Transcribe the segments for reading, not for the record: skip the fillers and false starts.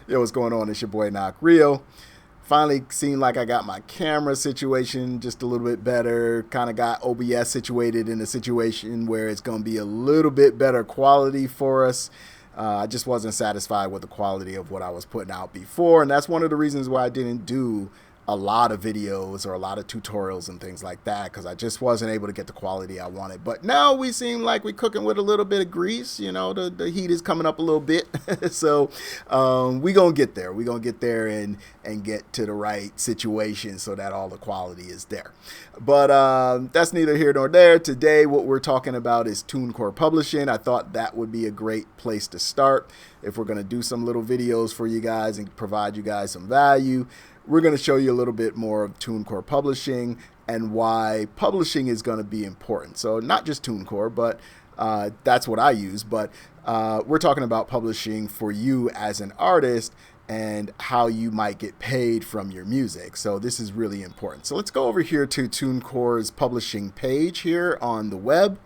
Yo, what's going on? It's your boy Knock Real. Finally seemed like I got my camera situation just a little bit better. Kind of got OBS situated in a situation where it's going to be a little bit better quality for us. I just wasn't satisfied with the quality of what I was putting out before, and that's one of the reasons why I didn't do a lot of videos or a lot of tutorials and things like that, because I just wasn't able to get the quality I wanted. But now we seem like we're cooking with a little bit of grease. You know, the heat is coming up a little bit. So we gonna get there. We're gonna get there and get to the right situation so that all the quality is there. But that's neither here nor there. Today what we're talking about is Tunecore publishing. I thought that would be a great place to start if we're going to do some little videos for you guys and provide you guys some value. We're going to show you a little bit more of Tunecore publishing and why publishing is going to be important. So not just Tunecore, but that's what I use. But we're talking about publishing for you as an artist and how you might get paid from your music. So this is really important. So let's go over here to Tunecore's publishing page here on the web.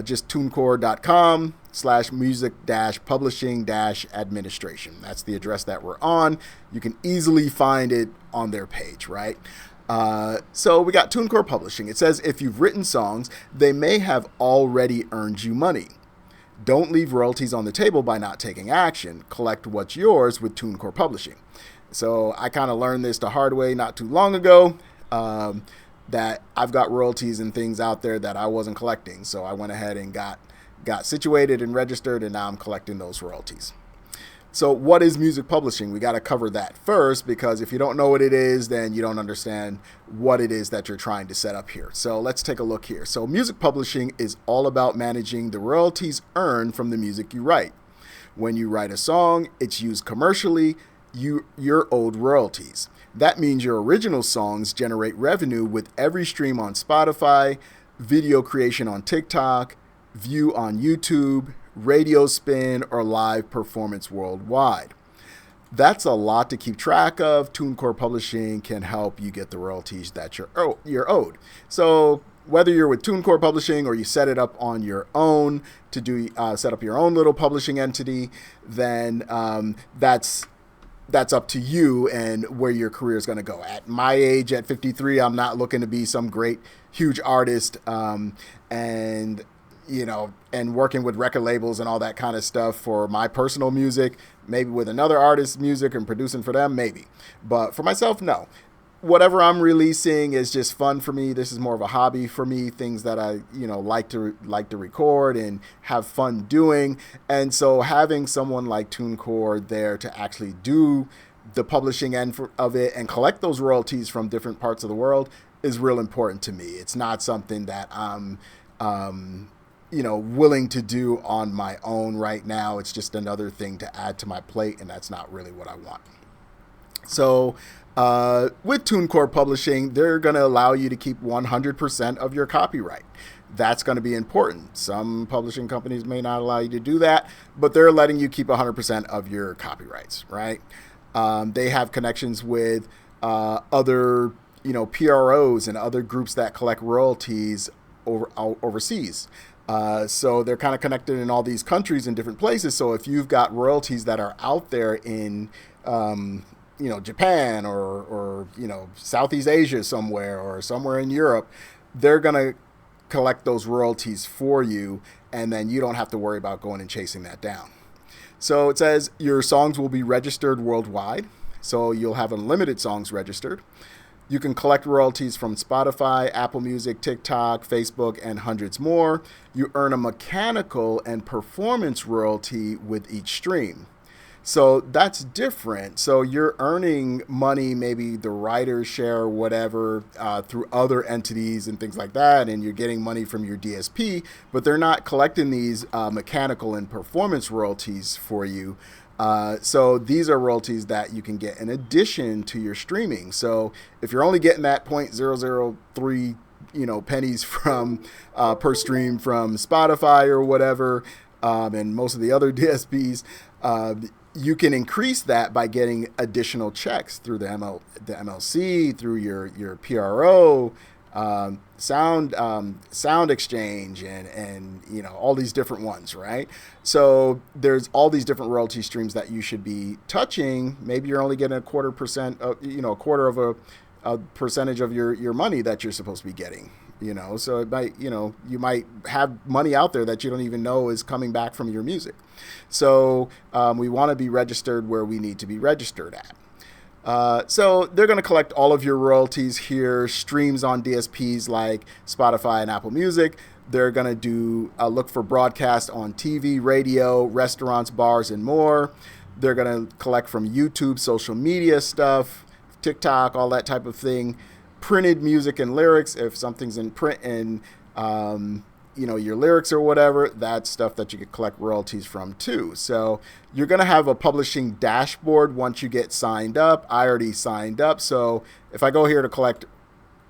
Just tunecore.com/music-publishing-administration. That's the address that we're on. You can easily find it on their page, right? So we got Tunecore publishing. It says if you've written songs, they may have already earned you money. Don't leave royalties on the table by not taking action. Collect what's yours with Tunecore publishing. So I kind of learned this the hard way not too long ago. That I've got royalties and things out there that I wasn't collecting. So I went ahead and got situated and registered, and now I'm collecting those royalties. So what is music publishing? We got to cover that first, because if you don't know what it is, then you don't understand what it is that you're trying to set up here. So let's take a look here. So music publishing is all about managing the royalties earned from the music you write. When you write a song, it's used commercially, you're owed royalties. That means your original songs generate revenue with every stream on Spotify, video creation on TikTok, view on YouTube, radio spin, or live performance worldwide. That's a lot to keep track of. Tunecore Publishing can help you get the royalties that you're owed. So whether you're with Tunecore Publishing or you set it up on your own to do set up your own little publishing entity, then that's up to you and where your career is going to go. At my age, at 53, I'm not looking to be some great, huge artist, and working with record labels and all that kind of stuff for my personal music. Maybe with another artist's music and producing for them, maybe. But for myself, no. Whatever I'm releasing is just fun for me. This is more of a hobby for me, things that I, like to record and have fun doing. And so having someone like TuneCore there to actually do the publishing end of it and collect those royalties from different parts of the world is real important to me. It's not something that I'm willing to do on my own right now. It's just another thing to add to my plate, and that's not really what I want. So with Tunecore Publishing, they're going to allow you to keep 100% of your copyright. That's going to be important. Some publishing companies may not allow you to do that, but they're letting you keep 100% of your copyrights, right? They have connections with other, PROs and other groups that collect royalties overseas. So they're kind of connected in all these countries in different places. So if you've got royalties that are out there in Japan or Southeast Asia somewhere or somewhere in Europe, they're going to collect those royalties for you, and then you don't have to worry about going and chasing that down. So it says your songs will be registered worldwide. So you'll have unlimited songs registered. You can collect royalties from Spotify, Apple Music, TikTok, Facebook, and hundreds more. You earn a mechanical and performance royalty with each stream. So that's different. So you're earning money, maybe the writer's share or whatever, through other entities and things like that, and you're getting money from your DSP, but they're not collecting these mechanical and performance royalties for you. So these are royalties that you can get in addition to your streaming. So if you're only getting that 0.003 pennies from per stream from Spotify or whatever, and most of the other DSPs, you can increase that by getting additional checks through the MLC, through your PRO, Sound Exchange, and all these different ones, right? So there's all these different royalty streams that you should be touching. Maybe you're only getting a a quarter of a percentage of your money that you're supposed to be getting. So it might, you might have money out there that you don't even know is coming back from your music. So we want to be registered where we need to be registered at. So they're going to collect all of your royalties here, streams on DSPs like Spotify and Apple Music. They're going to do a look for broadcast on TV, radio, restaurants, bars, and more. They're going to collect from YouTube, social media stuff, TikTok, all that type of thing. Printed music and lyrics, if something's in print and your lyrics or whatever, that's stuff that you could collect royalties from too. So you're going to have a publishing dashboard once you get signed up. I already signed up, so if I go here to collect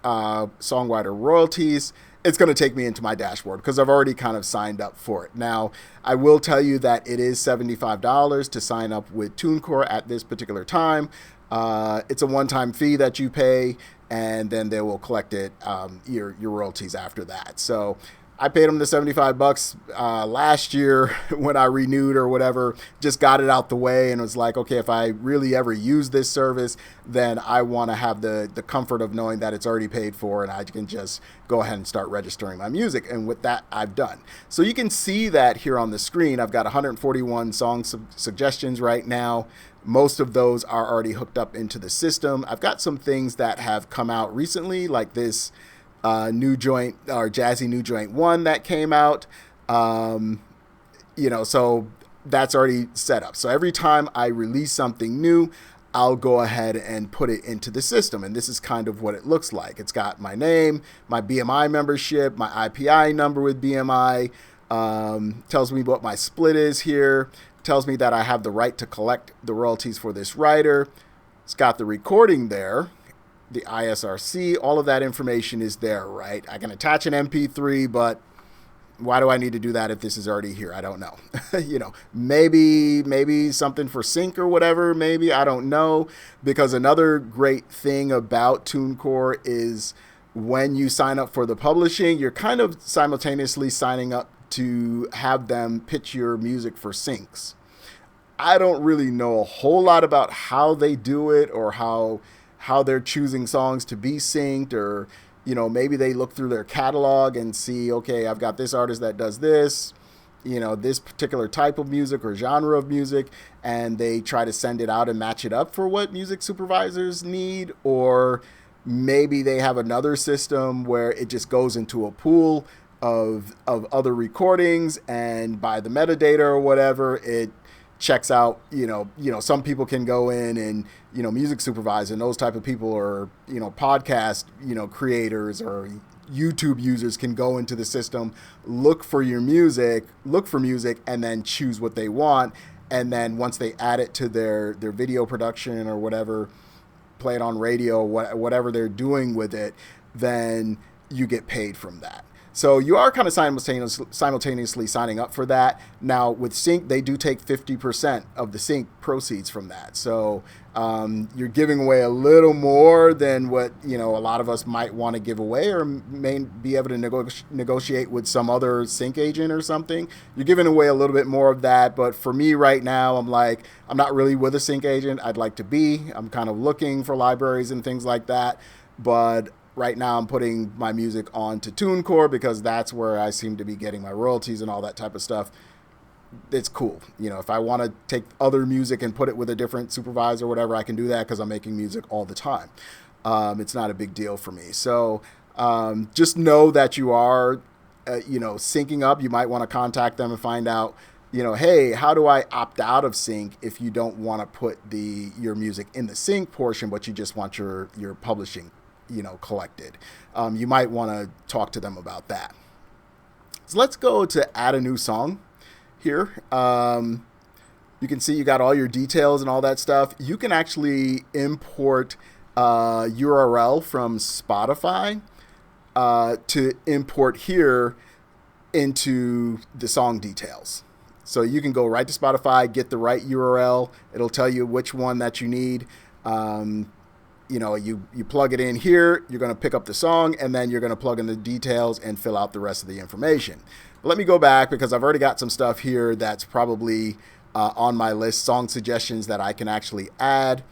songwriter royalties, it's going to take me into my dashboard because I've already kind of signed up for it. Now, I will tell you that it is $75 to sign up with Tunecore at this particular time. It's a one-time fee that you pay, and then they will collect it, your royalties after that. So I paid them the $75 last year when I renewed or whatever, just got it out the way and was like, okay, if I really ever use this service, then I want to have the comfort of knowing that it's already paid for and I can just go ahead and start registering my music. And with that, I've done. So you can see that here on the screen. I've got 141 song suggestions right now. Most of those are already hooked up into the system. I've got some things that have come out recently, like this new joint or jazzy new joint 1 that came out. So that's already set up. So every time I release something new, I'll go ahead and put it into the system. And this is kind of what it looks like. It's got my name, my BMI membership, my IPI number with BMI, tells me what my split is here, tells me that I have the right to collect the royalties for this writer. It's got the recording there, the ISRC, all of that information is there, right? I can attach an MP3, but why do I need to do that if this is already here? I don't know. Maybe something for sync or whatever, maybe, I don't know. Because another great thing about Tunecore is when you sign up for the publishing, you're kind of simultaneously signing up to have them pitch your music for syncs. I don't really know a whole lot about how they do it or how they're choosing songs to be synced, or maybe they look through their catalog and see, okay, I've got this artist that does this, this particular type of music or genre of music, and they try to send it out and match it up for what music supervisors need. Or maybe they have another system where it just goes into a pool of other recordings, and by the metadata or whatever, it checks out, some people can go in and, music supervise, and those type of people, or, podcast, creators or YouTube users can go into the system, look for music, and then choose what they want. And then once they add it to their video production or whatever, play it on radio, whatever they're doing with it, then you get paid from that. So you are kind of simultaneously signing up for that. Now with sync, they do take 50% of the sync proceeds from that. So you're giving away a little more than what a lot of us might want to give away, or may be able to negotiate with some other sync agent or something. You're giving away a little bit more of that. But for me right now, I'm not really with a sync agent. I'd like to be. I'm kind of looking for libraries and things like that. But right now I'm putting my music onto Tunecore because that's where I seem to be getting my royalties and all that type of stuff. It's cool. If I want to take other music and put it with a different supervisor or whatever, I can do that because I'm making music all the time. It's not a big deal for me. So just know that you are, syncing up. You might want to contact them and find out, hey, how do I opt out of sync if you don't want to put your music in the sync portion, but you just want your publishing collected. You might want to talk to them about that. So let's go to add a new song here. You can see you got all your details and all that stuff. You can actually import URL from Spotify to import here into the song details. So you can go right to Spotify, get the right URL. It'll tell you which one that you need. you plug it in here, you're going to pick up the song, and then you're going to plug in the details and fill out the rest of the information. But let me go back because I've already got some stuff here that's probably on my list, song suggestions that I can actually add.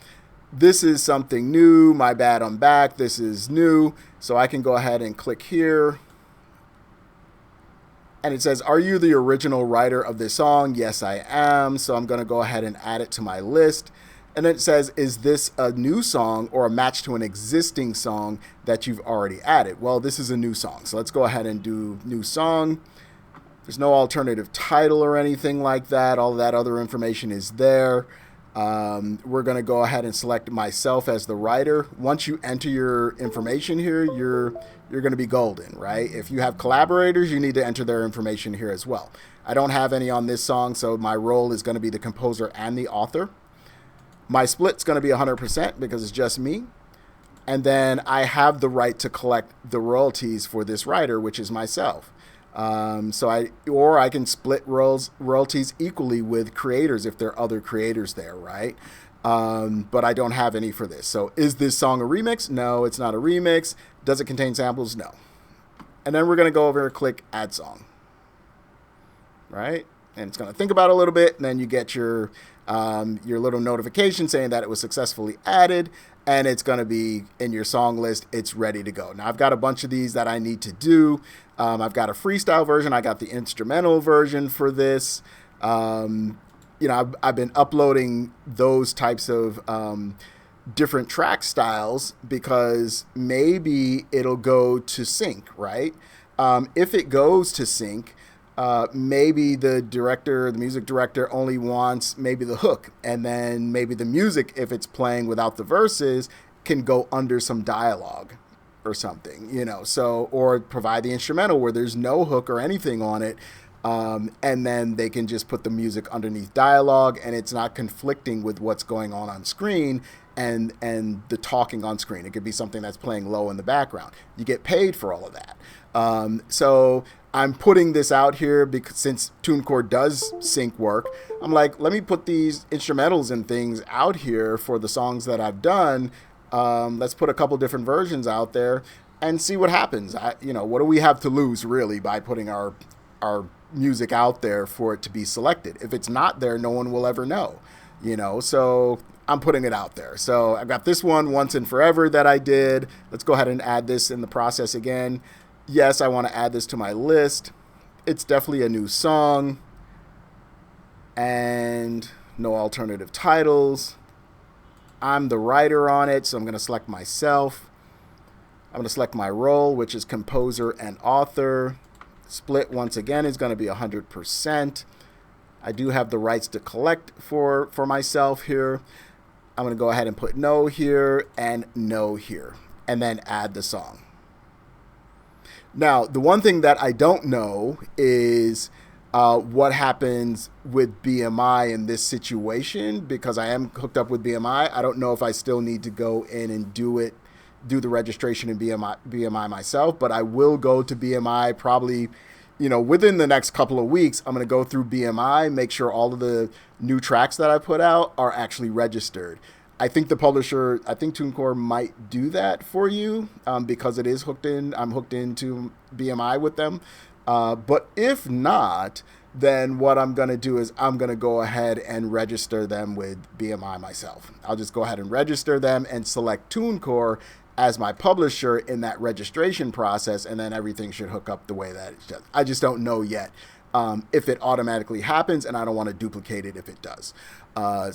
This is something new. My bad, I'm back. This is new. So I can go ahead and click here. And it says, are you the original writer of this song? Yes, I am. So I'm going to go ahead and add it to my list. And then it says, is this a new song or a match to an existing song that you've already added? Well, this is a new song. So let's go ahead and do new song. There's no alternative title or anything like that. All of that other information is there. We're going to go ahead and select myself as the writer. Once you enter your information here, you're going to be golden, right? If you have collaborators, you need to enter their information here as well. I don't have any on this song, so my role is going to be the composer and the author. My split's going to be 100% because it's just me. And then I have the right to collect the royalties for this writer, which is myself. So I can split royalties equally with creators if there are other creators there, right? But I don't have any for this. So is this song a remix? No, it's not a remix. Does it contain samples? No. And then we're going to go over and click add song, right? And it's going to think about it a little bit, and then you get your little notification saying that it was successfully added, and it's going to be in your song list. It's ready to go. Now, I've got a bunch of these that I need to do. I've got a freestyle version. I got the instrumental version for this. I've been uploading those types of different track styles because maybe it'll go to sync, right? If it goes to sync, maybe the music director only wants maybe the hook, and then maybe the music, if it's playing without the verses, can go under some dialogue or something, or provide the instrumental where there's no hook or anything on it. And then they can just put the music underneath dialogue, and it's not conflicting with what's going on screen and the talking on screen. It could be something that's playing low in the background. You get paid for all of that. So I'm putting this out here because since Tunecore does sync work, I'm like, let me put these instrumentals and things out here for the songs that I've done. Let's put a couple different versions out there and see what happens. What do we have to lose really by putting our music out there for it to be selected? If it's not there, no one will ever know, so I'm putting it out there. So I've got this one, Once and Forever, that I did. Let's go ahead and add this in the process again. Yes, I want to add this to my list. It's definitely a new song and no alternative titles. I'm the writer on it, so I'm going to select myself. I'm going to select my role, which is composer and author. Split, once again, is going to be 100%. I do have the rights to collect for myself here. I'm going to go ahead and put no here and no here, and then add the song. Now, the one thing that I don't know is what happens with BMI in this situation, because I am hooked up with BMI. I don't know if I still need to go in and do the registration in BMI myself, but I will go to BMI probably, within the next couple of weeks. I'm going to go through BMI, make sure all of the new tracks that I put out are actually registered. I think Tunecore might do that for you because it is hooked in. I'm hooked into BMI with them. But if not, then what I'm going to do is I'm going to go ahead and register them with BMI myself. I'll just go ahead and register them and select Tunecore as my publisher in that registration process, and then everything should hook up the way that it does. I just don't know yet if it automatically happens, and I don't want to duplicate it if it does.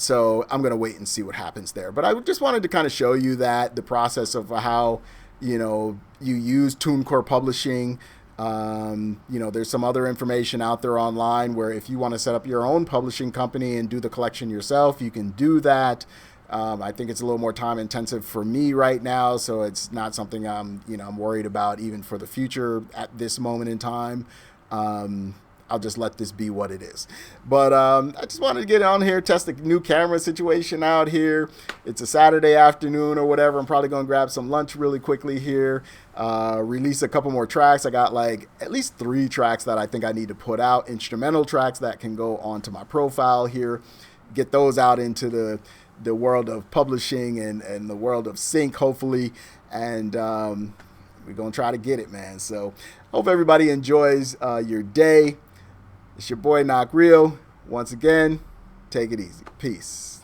So I'm going to wait and see what happens there. But I just wanted to kind of show you that the process of how, you use Tunecore Publishing. There's some other information out there online where if you want to set up your own publishing company and do the collection yourself, you can do that. I think it's a little more time intensive for me right now, so it's not something I'm worried about even for the future at this moment in time. I'll just let this be what it is. But I just wanted to get on here, test the new camera situation out here. It's a Saturday afternoon or whatever. I'm probably going to grab some lunch really quickly here, release a couple more tracks. I got like at least 3 tracks that I think I need to put out, instrumental tracks that can go onto my profile here, get those out into the world of publishing and the world of sync, hopefully. And we're going to try to get it, man. So hope everybody enjoys your day. It's your boy Knock Real. Once again, take it easy. Peace.